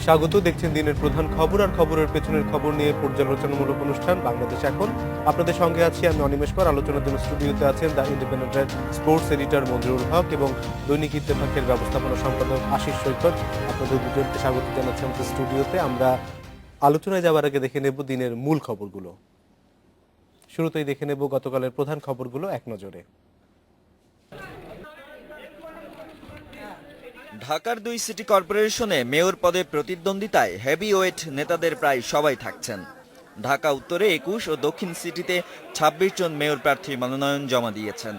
স্বাগত, দেখছেন দিনের প্রধান খবর আর খবরের পেছনের খবর নিয়ে পর্যালোচনামূলক অনুষ্ঠান বাংলাদেশ এখন। আপনাদের সঙ্গে আছি আমি অনিমেষ কর। আলোচনার জন্য স্টুডিওতে আছেন দ্য ইন্ডিপেন্ডেন্টের স্পোর্টস এডিটর মঞ্জুরুল হক এবং দৈনিক ইত্তেফাকের ব্যবস্থাপনা সম্পাদক আশিস সৈকত। আপনাদের দুজনকে স্বাগত জানাচ্ছি আমাদের স্টুডিওতে। আমরা আলোচনায় যাওয়ার আগে দেখে নেব দিনের মূল খবরগুলো। শুরুতেই দেখে নেব গতকালের প্রধান খবরগুলো এক নজরে। ঢাকার 2 সিটি কর্পোরেশনে মেয়র পদে প্রতিদ্বন্দ্বিতায় হেভিওয়েট নেতাদের প্রায় সবাই থাকছেন। ঢাকা উত্তরে 21 ও দক্ষিণ সিটিতে 26 জন মেয়র প্রার্থী মনোনয়ন জমা দিয়েছেন।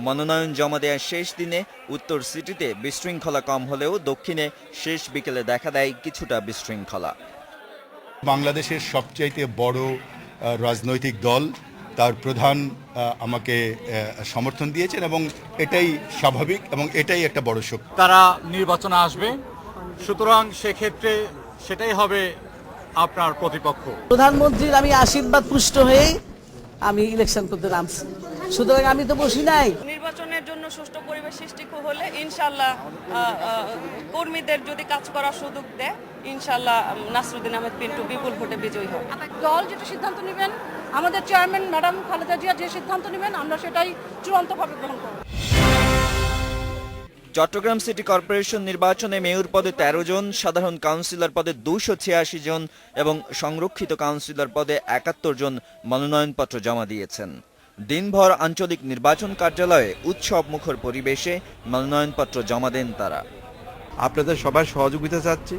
মনোনয়ন জমা দেওয়ার শেষ দিনে উত্তর সিটিতে বিশৃঙ্খলা কম হলেও দক্ষিণে শেষ বিকেলে দেখা দেয় কিছুটা বিশৃঙ্খলা। বাংলাদেশের সবচাইতে বড় রাজনৈতিক দল, তার প্রধান আমাকে সমর্থন দিয়েছেন এবং এটাই স্বাভাবিক এবং এটাই একটা বড় শক্তি। তারা নির্বাচনে আসবে, সুতরাং সেক্ষেত্রে সেটাই হবে আপনার প্রতিপক্ষ। প্রধানমন্ত্রীর আমি আশীর্বাদ পুষ্ট হয়ে আমি ইলেকশন করতে নামছি, সুতরাং আমি তো বসি নাই। নির্বাচনের জন্য সুষ্ঠু পরিবেশ সৃষ্টি হলে ইনশাল্লাহ কর্মীদের যদি কাজ করার সুযোগ দেয়, ইনশাল্লাহ নাসরুদ্দিন আহমেদ পিন্টু বিপুল ভোটে বিজয়ী হবে। দল যেটা সিদ্ধান্ত নেবেন, আমাদের চেয়ারম্যান ম্যাডাম খালেদা জিয়া যে সিদ্ধান্ত নেবেন, আমরা সেটাই চূড়ান্তভাবে গ্রহণ করব। চট্টগ্রাম সিটি কর্পোরেশন নির্বাচনে মেয়র পদে 13 জন, সাধারণ কাউন্সিলর পদে 286 জন এবং সংরক্ষিত কাউন্সিলর পদে 71 জন মনোনয়নপত্র জমা দিয়েছেন। দিনভর আঞ্চলিক নির্বাচন কার্যালয়ে উৎসব মুখর পরিবেশে মনোনয়নপত্র জমা দেন তারা। আপনাদের সবার সহযোগিতা চাচ্ছি।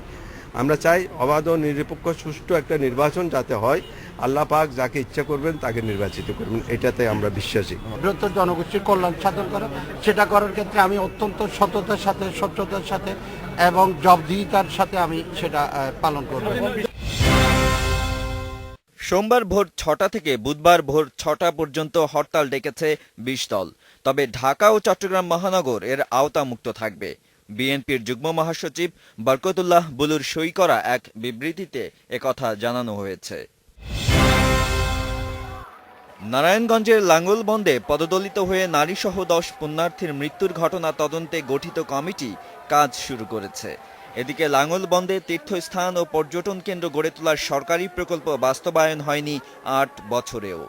আমরা চাই অবাধ ও নিরপেক্ষ সুষ্ঠু একটা নির্বাচন যাতে হয়। আল্লাহ পাক যাকে ইচ্ছা করবেন তাকে নির্বাচিত করবেন, এটাতে আমরা বিশ্বাসী। বৃহত্তর জনগোষ্ঠীর কল্যাণ সাধন করা, সেটা করার ক্ষেত্রে আমি অত্যন্ত সততার সাথে, স্বচ্ছতার সাথে এবং জবাবদিহিতার সাথে আমি সেটা পালন করব। সোমবার ভোর 6টা থেকে বুধবার ভোর 6টা পর্যন্ত হরতাল ডেকেছে 20 দল। তবে ঢাকা ও চট্টগ্রাম মহানগর এর আওতামুক্ত থাকবে। বিএনপির যুগ্ম মহাসচিব বরকতুল্লাহ বুলুর সই করা এক বিবৃতিতে একথা জানানো হয়েছে। নারায়ণগঞ্জের লাঙ্গলবন্দে পদদলিত হয়ে নারীসহ 10 পুণ্যার্থীর মৃত্যুর ঘটনা তদন্তে গঠিত কমিটি কাজ শুরু করেছে। এদিকে লাঙ্গলবন্দে তীর্থস্থান ও পর্যটন কেন্দ্র গড়ে তোলার সরকারি প্রকল্প বাস্তবায়ন হয়নি 8 বছরেও।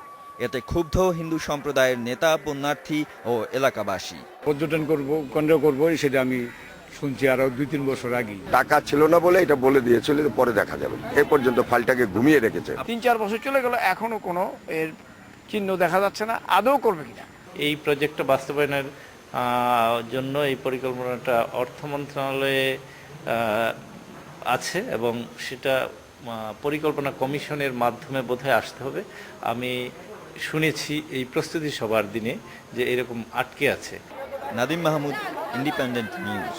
এতে ক্ষুব্ধ হিন্দু সম্প্রদায়ের নেতা, পুণ্যার্থী ও এলাকাবাসী। পর্যটন কেন্দ্র করবো সেটা আমি শুনছি আরো 2-3 বছর আগে। টাকা ছিল না বলে এটা বলে দিয়েছিল, পরে দেখা যাবে। এ পর্যন্ত ফাইলটাকে ঘুমিয়ে রেখেছে। 3-4 বছর চলে গেল, এখনো কোনো এর চিহ্ন দেখা যাচ্ছে না। আদৌ করবে কিনা এই প্রজেক্টটা বাস্তবায়নের জন্য এই পরিকল্পনাটা অর্থ মন্ত্রণালয়ে আছে এবং সেটা পরিকল্পনা কমিশনের মাধ্যমে বোধহয় আসতে হবে। আমি শুনেছি এই প্রস্তুতি সভার দিনে যে এরকম আটকে আছে। Nadim Mahmud, independent news.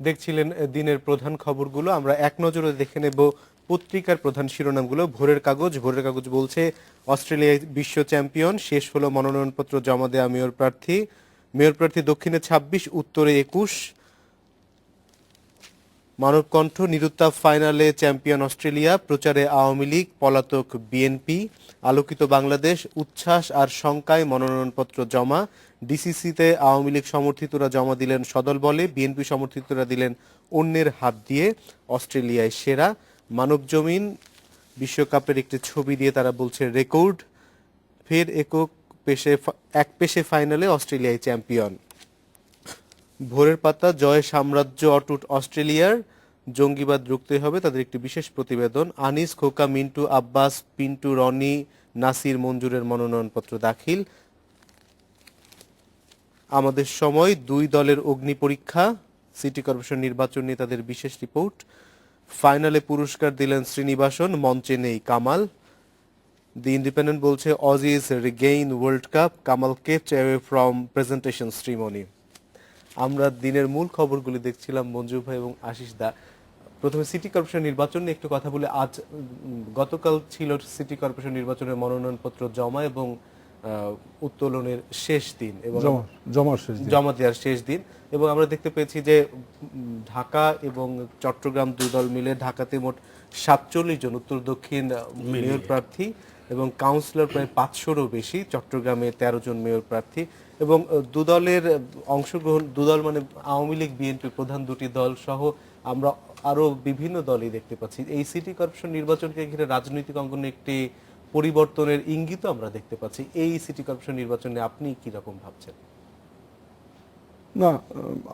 দেখছিলেন দিনের প্রধান খবরগুলো। আমরা এক নজরে দেখে নেব পত্রিকার প্রধান শিরোনামগুলো। ভোরের কাগজ বলছে অস্ট্রেলিয়ায় বিশ্ব চ্যাম্পিয়ন, শেষ হলো মনোনয়নপত্র জমা দেয়া মেয়র প্রার্থী দক্ষিণে 26, উত্তরে 21। মানবকণ্ঠ, নিরুত্তাপ ফাইনালে চ্যাম্পিয়ন অস্ট্রেলিয়া, প্রচারে আওয়ামী লীগ, পলাতক বিএনপি। আলোকিত বাংলাদেশ, উচ্ছ্বাস আর শঙ্কায় মনোনয়নপত্র জমা। ডিসিসিতে আওয়ামী লীগ সমর্থিতরা জমা দিলেন সদল বলে, বিএনপি সমর্থিতরা দিলেন অন্যের হাত দিয়ে। অস্ট্রেলিয়ায় সেরা। মানবজমিন, বিশ্বকাপের একটি ছবি দিয়ে তারা বলছে রেকর্ড। ফের এক পেশে ফাইনালে অস্ট্রেলিয়ায় চ্যাম্পিয়ন। ভোরের পাতা, জয় সাম্রাজ্য অটুট অস্ট্রেলিয়ার, জঙ্গিবাদ রুখতে হবে, তাদের একটি বিশেষ প্রতিবেদন। আনিস, খোকা, মিন্টু, আব্বাস, পিন্টু, রনি, নাসির, মঞ্জুরের মনোনয়নপত্র দাখিল। আমাদের সময়, 2 দলের অগ্নি পরীক্ষা, সিটি কর্পোরেশন নির্বাচন নিয়ে তাদের বিশেষ রিপোর্ট। ফাইনালে পুরস্কার দিলেন শ্রীনিবাসন, মঞ্চে নেই কামাল। দি ইন্ডিপেন্ডেন্ট বলছে Aussies regain world cup, Kamal kept away from presentation ceremony. আমরা দিনের মূল খবরগুলি দেখছিলাম মঞ্জু ভাই এবং আশিস দা। প্রথমে সিটি কর্পোরেশন নির্বাচন নিয়ে একটু কথা বলে, গতকাল ছিল সিটি কর্পোরেশন নির্বাচনের মনোনয়নপত্র জমা এবং উত্তোলনের শেষ দিন এবং জমা দেওয়ার শেষ দিন, এবং আমরা দেখতে পেয়েছি যে ঢাকা এবং চট্টগ্রাম 2 দল মিলে ঢাকাতে মোট 47 জন উত্তর দক্ষিণ মেয়র প্রার্থী এবং কাউন্সিলর প্রায় 500-রও বেশি। চট্টগ্রামে 13 জন মেয়র প্রার্থী এবং 2 দলের অংশগ্রহণ, 2 দল মানে আওয়ামী লীগ, বিএনপি প্রধান 2টি দল সহ আমরা আরো বিভিন্ন দলই দেখতে পাচ্ছি। এই সিটি কর্পোরেশন নির্বাচনকে ঘিরে রাজনৈতিক অঙ্গনে একটি পরিবর্তনের ইঙ্গিত আমরা দেখতে পাচ্ছি। এই সিটি কর্পোরেশন নির্বাচনে আপনি কি রকম ভাবছেন? না,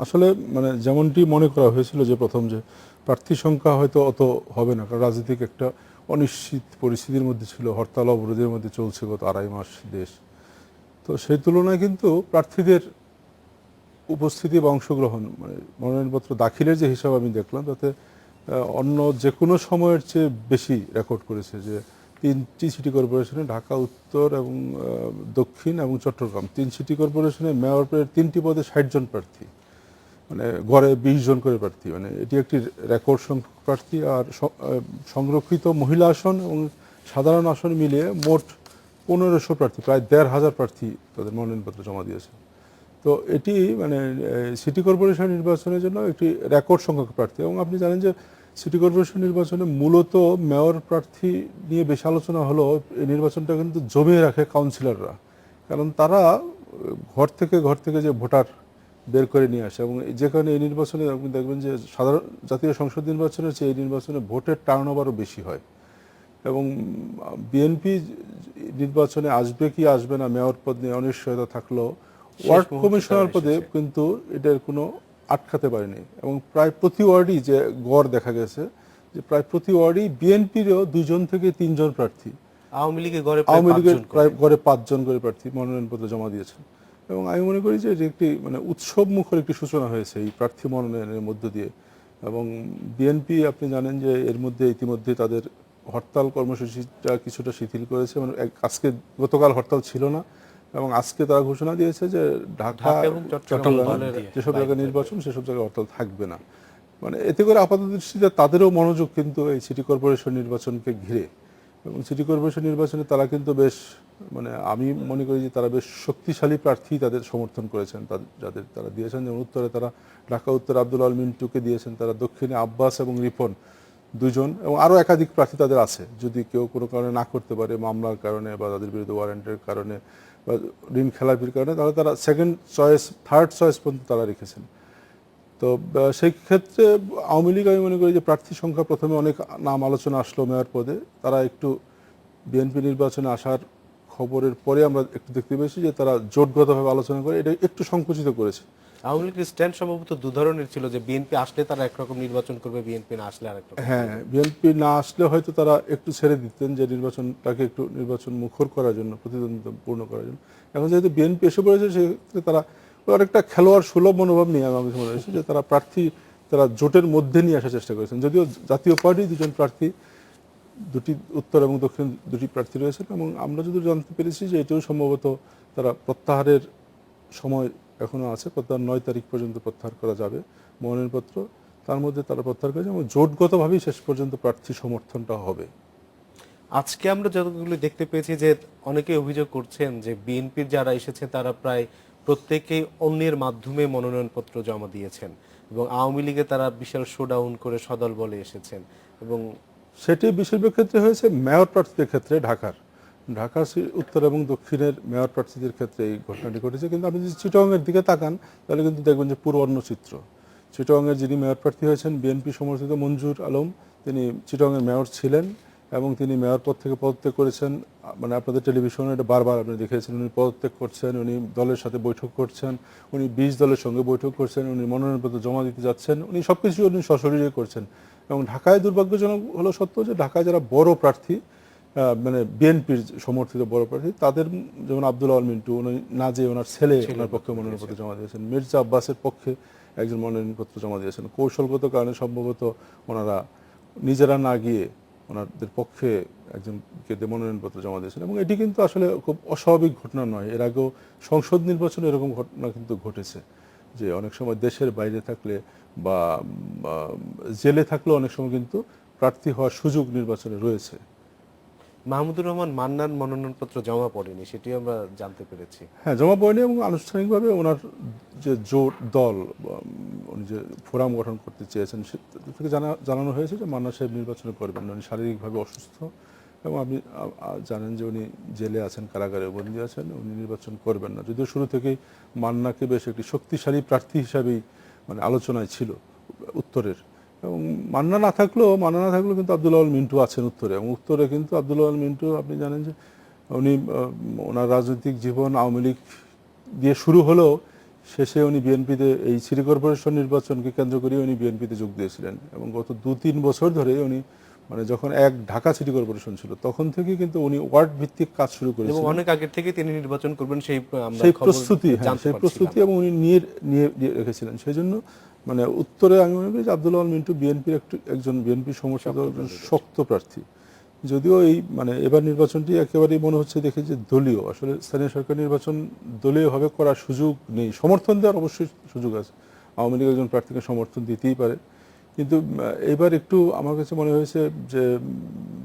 আসলে মানে যেমনটি মনে করা হয়েছিল যে প্রথম যে প্রার্থী সংখ্যা হয়তো অত হবে না, কারণ রাজনৈতিক একটা অনিশ্চিত পরিস্থিতির মধ্যে ছিল, হরতাল অবরোধের মধ্যে চলছে গত 2.5 মাস দেশ। তো সেই তুলনায় কিন্তু প্রার্থীদের উপস্থিতি বা অংশগ্রহণ, মানে মনোনয়নপত্র দাখিলের যে হিসাব আমি দেখলাম, তাতে অন্য যে কোনো সময়ের চেয়ে বেশি রেকর্ড করেছে। যে 3টি সিটি কর্পোরেশনে, ঢাকা উত্তর এবং দক্ষিণ এবং চট্টগ্রাম, 3 সিটি কর্পোরেশনে মেয়র পদের 3টি পদে 60 জন প্রার্থী, মানে গড়ে 20 জন করে প্রার্থী। মানে এটি একটি রেকর্ড সংখ্যক প্রার্থী। আর সংরক্ষিত মহিলা আসন এবং সাধারণ আসন মিলিয়ে মোট 1500 প্রার্থী, প্রায় 1500 প্রার্থী তাদের মনোনয়নপত্র জমা দিয়েছে। তো এটি মানে সিটি কর্পোরেশন নির্বাচনের জন্য একটি রেকর্ড সংখ্যক প্রার্থী। এবং আপনি জানেন যে সিটি কর্পোরেশন নির্বাচনে মূলত মেয়র প্রার্থী নিয়ে বেশি আলোচনা হলো। এই নির্বাচনটা কিন্তু জমিয়ে রাখে কাউন্সিলররা, কারণ তারা ঘর থেকে যে ভোটার বের করে নিয়ে আসে। এবং যেখানে এই নির্বাচনে আপনি দেখবেন যে সাধারণ জাতীয় সংসদ নির্বাচনের চেয়ে এই নির্বাচনে ভোটের টার্ন ওভারও বেশি হয়। এবং বিএনপি নির্বাচনে আসবে কি আসবে না, মেয়র পদ নিয়ে অনিশ্চয়তা থাকলেও ওয়ার্ড কমিশনার পদে কিন্তু এটার কোনো আটকাতে পারেনি। এবং প্রায় প্রতি ওয়ার্ডই যে গড় দেখা গেছে যে প্রায় প্রতি ওয়ার্ডই বিএনপিরও 2 জন থেকে 3 জন প্রার্থী, আওয়ামী লীগের প্রায় গড়ে 5 জন করে প্রার্থী মনোনয়নপত্র জমা দিয়েছেন। এবং আমি মনে করি যে এটি একটি মানে উৎসব মুখর একটি সূচনা হয়েছে এই প্রার্থী মনোনয়নের মধ্য দিয়ে। এবং বিএনপি আপনি জানেন যে এর মধ্যে ইতিমধ্যে তাদের হরতাল কর্মসূচিটা কিছুটা শিথিল করেছে। মানে আজকে, গতকাল হরতাল ছিল না, এবং আজকে তারা ঘোষণা দিয়েছে যে ঢাকা এবং চট্টগ্রাম যেসব জায়গায় নির্বাচন সেসব জায়গায় হরতাল থাকবে না। মানে এতে করে আপাত দৃষ্টিতে তাদেরও মনোযোগ কিন্তু এই সিটি কর্পোরেশন নির্বাচনকে ঘিরে। এবং সিটি কর্পোরেশন নির্বাচনে তারা কিন্তু বেশ মানে আমি মনে করি যে তারা বেশ শক্তিশালী প্রার্থী তাদের সমর্থন করেছেন, যাদের তারা দিয়েছেন। যেমন উত্তরে তারা ঢাকা উত্তরে আব্দুল আল মিন্টুকে দিয়েছেন, তারা দক্ষিণে আব্বাস এবং রিপন 2 জন, এবং আরও একাধিক প্রার্থী তাদের আছে। যদি কেউ কোনো কারণে না করতে পারে, মামলার কারণে বা তাদের বিরুদ্ধে ওয়ারেন্টের কারণে বা ঋণ খেলাপির কারণে, তাহলে তারা সেকেন্ড চয়েস, থার্ড চয়েস পর্যন্ত তারা রেখেছেন। তো সেই ক্ষেত্রে আওয়ামী লীগ আমি মনে করি যে প্রার্থী সংখ্যা প্রথমে অনেক নাম আলোচনা আসলো মেয়র পদে, তারা একটু বিএনপি নির্বাচনে আসার খবরের পরে আমরা একটু দেখতে পেয়েছি যে তারা জোটগতভাবে আলোচনা করে এটা একটু সংকুচিত করেছে। আওয়ামী লীগের স্ট্যান্ড সম্ভবত 2 ধরনের ছিল, যে বিএনপি আসলে তারা একরকম নির্বাচন করবে, বিএনপি না আসলে আরেক রকম। হ্যাঁ, বিএনপি না আসলে হয়তো তারা একটু ছেড়ে দিতেন যে নির্বাচনটাকে একটু নির্বাচন মুখর করার জন্য, প্রতিদ্বন্দ্বিতা পূর্ণ করার জন্য। এখন যেহেতু বিএনপি এসে পড়েছে, সেক্ষেত্রে তারা অনেকটা খেলোয়াড় সুলভ মনোভাব নিয়ে আমার মনে হয়েছে যে তারা প্রার্থী তারা জোটের মধ্যে নিয়ে আসার চেষ্টা করেছেন। যদিও জাতীয় পার্টি 2 জন প্রার্থী, 2টি উত্তর এবং দক্ষিণ 2টি প্রার্থী রয়েছেন। এবং আমরা যদি জানতে পেরেছি যে এটাও সম্ভবত তারা প্রত্যাহারের সময় এখনও আছে, প্রত্যাহার 9 তারিখ পর্যন্ত প্রত্যাহার করা যাবে মনোনয়নপত্র, তার মধ্যে তারা প্রত্যাহার করেছে এবং জোটগতভাবেই শেষ পর্যন্ত প্রার্থী সমর্থনটা হবে। আজকে আমরা যতগুলো দেখতে পেয়েছি যে অনেকে অভিযোগ করছেন যে বিএনপির যারা এসেছে তারা প্রায় প্রত্যেকেই অন্যের মাধ্যমে মনোনয়নপত্র জমা দিয়েছেন, এবং আওয়ামী লীগে তারা বিশাল শোডাউন করে সদল বলে এসেছেন। এবং সেটি বেশিরভাগ ক্ষেত্রে হয়েছে মেয়র প্রার্থীদের ক্ষেত্রে, ঢাকা উত্তর এবং দক্ষিণের মেয়র প্রার্থীদের ক্ষেত্রে এই ঘটনাটি ঘটেছে। কিন্তু আপনি যদি চিটাগংয়ের দিকে তাকান তাহলে কিন্তু দেখবেন যে পুরো অন্য চিত্র। চিটাগংয়ের যিনি মেয়র প্রার্থী হয়েছেন বিএনপি সমর্থিত মঞ্জুর আলম, তিনি চিটাগংয়ের মেয়র ছিলেন এবং তিনি মেয়র পদ থেকে পদত্যাগ করেছেন। মানে আপনাদের টেলিভিশনে এটা বারবার আপনি দেখেছেন, উনি পদত্যাগ করছেন, উনি দলের সাথে বৈঠক করছেন, উনি 20 দলের সঙ্গে বৈঠক করছেন, উনি মনোনয়নপত্র জমা দিতে যাচ্ছেন, উনি সব কিছু উনি সশরীরে করছেন। এবং ঢাকায় দুর্ভাগ্যজনক হলো সত্য যে ঢাকায় যারা বড় প্রার্থী, মানে বিএনপির সমর্থিত বড় প্রার্থী, তাদের যেমন আব্দুল আল মিন্টু, উনি না যে ওনার ছেলে ওনার পক্ষে মনোনয়নপত্র জমা দিয়েছেন, মির্জা আব্বাসের পক্ষে একজন মনোনয়নপত্র জমা দিয়েছেন। কৌশলগত কারণে সম্ভবত ওনারা নিজেরা না গিয়ে ওনাদের পক্ষে একজনকে মনোনয়নপত্র জমা দিয়েছেন। এবং এটি কিন্তু আসলে খুব অস্বাভাবিক ঘটনা নয়। এর আগেও সংসদ নির্বাচনে এরকম ঘটনা কিন্তু ঘটেছে, যে অনেক সময় দেশের বাইরে থাকলে বা জেলে থাকলেও অনেক সময় কিন্তু প্রার্থী হওয়ার সুযোগ নির্বাচনে রয়েছে। মাহমুদুর রহমান মান্নান মনোনয়নপত্র জমা পড়েনি, সেটি আমরা জানতে পেরেছি। হ্যাঁ, জমা পড়েনি এবং আনুষ্ঠানিকভাবে ওনার যে জোট দল, উনি যে ফোরাম গঠন করতে চেয়েছেন সে থেকে জানানো হয়েছে যে মান্না সাহেব নির্বাচন করবেন না, উনি শারীরিকভাবে অসুস্থ এবং আপনি জানেন যে উনি জেলে আছেন, কারাগারে বন্দী আছেন, উনি নির্বাচন করবেন না। যদিও শুরু থেকেই মান্নাকে বেশ একটি শক্তিশালী প্রার্থী হিসাবেই মানে আলোচনায় ছিল উত্তরের, এবং মান্না না থাকলেও কিন্তু আব্দুল আওয়াল মিন্টু আছেন উত্তরে, এবং উত্তরে কিন্তু আব্দুল আওয়াল মিন্টু আপনি জানেন যে উনি ওনার রাজনৈতিক জীবন আওয়ামী লীগ দিয়ে শুরু হলেও শেষে উনি বিএনপিতে এই সিটি কর্পোরেশন নির্বাচনকে কেন্দ্র করে উনি বিএনপিতে যোগ দিয়েছিলেন, এবং গত 2-3 বছর ধরে উনি মানে যখন ঢাকা সিটি কর্পোরেশন ছিল তখন থেকে কিন্তু উনি ওয়ার্ড ভিত্তিক কাজ শুরু এবং করেছিলেন, অনেক আগে থেকে তিনি নির্বাচন করবেন সেই প্রস্তুতি এবং উনি নিয়ে রেখেছিলেন। সেই জন্য মানে উত্তরে আমি মনে করি যে আব্দুল আওয়াল মিন্টু বিএনপির একজন বিএনপি সমর্থিত একজন শক্ত প্রার্থী। যদিও এই মানে এবার নির্বাচনটি একেবারেই মনে হচ্ছে দেখে যে দলীয়, আসলে স্থানীয় সরকার নির্বাচন দলীয়ভাবে করার সুযোগ নেই। সমর্থন দেওয়ার অবশ্যই সুযোগ আছে, আওয়ামী লীগ একজন প্রার্থীকে সমর্থন দিতেই পারে, কিন্তু এবার একটু আমার কাছে মনে হয়েছে যে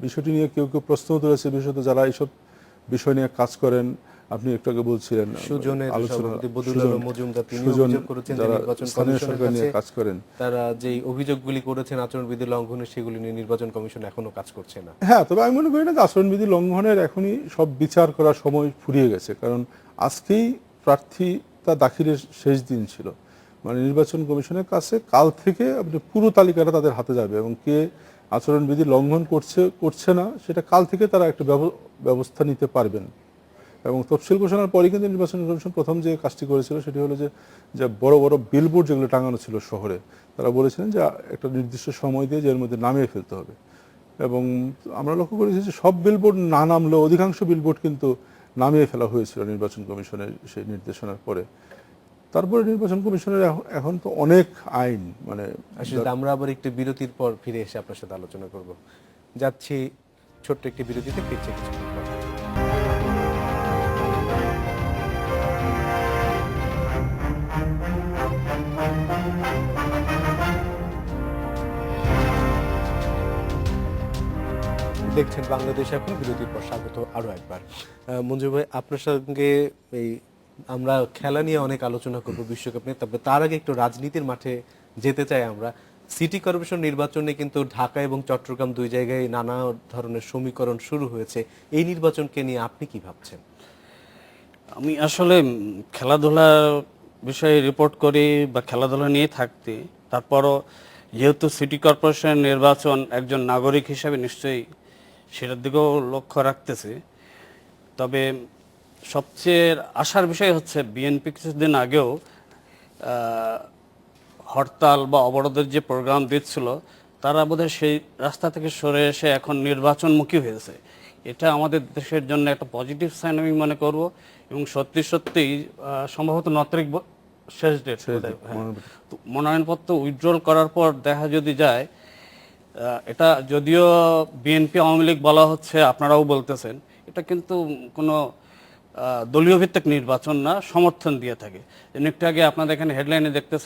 বিষয়টি নিয়ে কেউ প্রশ্ন তুলেছে, বিশেষত যারা এইসব বিষয় নিয়ে কাজ করেন। আপনি একটু আগে বলছিলেন কাজ করেন, তারা যে অভিযোগগুলি করেছেন আচরণবিধি লঙ্ঘনের, সেগুলি নিয়ে নির্বাচন কমিশন এখনো কাজ করছে না। হ্যাঁ, তবে আমি মনে করি না যে আচরণবিধি লঙ্ঘনের এখনই সব বিচার করার সময় ফুরিয়ে গেছে, কারণ আজকেই প্রার্থীতা দাখিলের শেষ দিন ছিল। মানে নির্বাচন কমিশনের কাছে কাল থেকে আপনি পুরো তালিকাটা তাদের হাতে যাবে, এবং কে আচরণবিধি লঙ্ঘন করছে না সেটা কাল থেকে তারা একটা ব্যবস্থা নিতে পারবেন। এবং তফসিল ঘোষণার পরে কিন্তু নির্বাচন কমিশন প্রথম যে কাজটি করেছিল সেটি হলো যে বড় বড় বিলবোর্ড যেগুলো টাঙানো ছিল শহরে, তারা বলেছিলেন যে একটা নির্দিষ্ট সময় দিয়ে যে এর মধ্যে নামিয়ে ফেলতে হবে। এবং আমরা লক্ষ্য করেছি যে সব বিলবোর্ড না নামলেও অধিকাংশ বিলবোর্ড কিন্তু নামিয়ে ফেলা হয়েছিল নির্বাচন কমিশনের সেই নির্দেশনার পরে। তারপরে নির্বাচন কমিশনের এখন তো অনেক আইন মানে আমরা আবার একটু বিরতির পর ফিরে এসে আপনার সাথে আলোচনা করব। যাচ্ছি ছোট্ট একটি বিরতিতে, ফিরছে কিছুক্ষণ পর। দেখছেন বাংলাদেশ এখন, বিরতির পর স্বাগত আরো একবার। মঞ্জু ভাই, আপনার সঙ্গে এই আমরা খেলা নিয়ে অনেক আলোচনা করব, বিশ্বকাপ নিয়ে, তবে তার আগে একটু রাজনীতির মাঠে যেতে চাই আমরা। সিটি কর্পোরেশন নির্বাচনে কিন্তু ঢাকা এবং চট্টগ্রাম দুই জায়গায় নানা ধরনের সমীকরণ শুরু হয়েছে। এই নির্বাচনকে নিয়ে আপনি কি ভাবছেন? আমি আসলে খেলাধুলা বিষয়ে রিপোর্ট করি বা খেলাধুলা নিয়ে থাকতে, তারপরও যেহেতু সিটি কর্পোরেশন নির্বাচন একজন নাগরিক হিসেবে নিশ্চয়ই সেটার দিকেও লক্ষ্য রাখতেছে। তবে সবচেয়ে আশার বিষয় হচ্ছে বিএনপি কিছুদিন আগেও হরতাল বা অবরোধের যে প্রোগ্রাম দিচ্ছিল, তারা বোধহয় সেই রাস্তা থেকে সরে এসে এখন নির্বাচনমুখী হয়েছে। এটা আমাদের দেশের জন্য একটা পজিটিভ সাইন আমি মনে করব। এবং সত্যিই সম্ভবত 9 তারিখ শেষ ডেট, মনোনয়নপত্র উইথড্রল করার পর দেখা যদি যায়, এটা যদিও বিএনপি আওয়ামী লীগ বলা হচ্ছে, আপনারাও বলতেছেন, এটা কিন্তু কোনো দলীয় ভিত্তিক নির্বাচন না, সমর্থন দিয়ে থাকে। একটু আগে আপনাদের এখানে হেডলাইনে দেখতেছেন